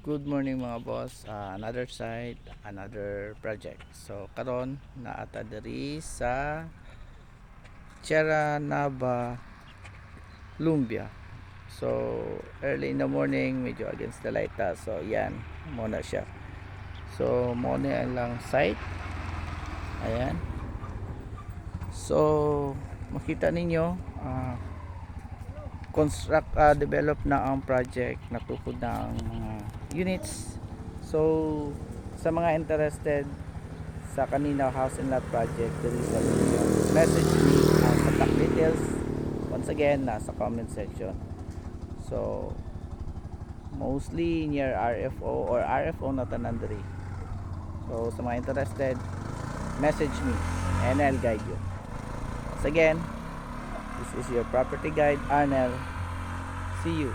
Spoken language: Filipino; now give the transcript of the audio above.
Good morning mga boss. Another site, another project. So karon naata diri sa Cheranaba, Lumbia. So early in the morning, medyo against the light ta. So yan, muna siya. So muna lang site. Ayan. So makita ninyo develop na ang project, natukod na ang units. So sa mga interested sa kanina house and lot project, there is a message me ang contact details once again nasa comment section. So mostly near RFO or RFO na tanan diri. So sa mga interested, message me and I'll guide you. Once again, this is your property guide Arnel. See you.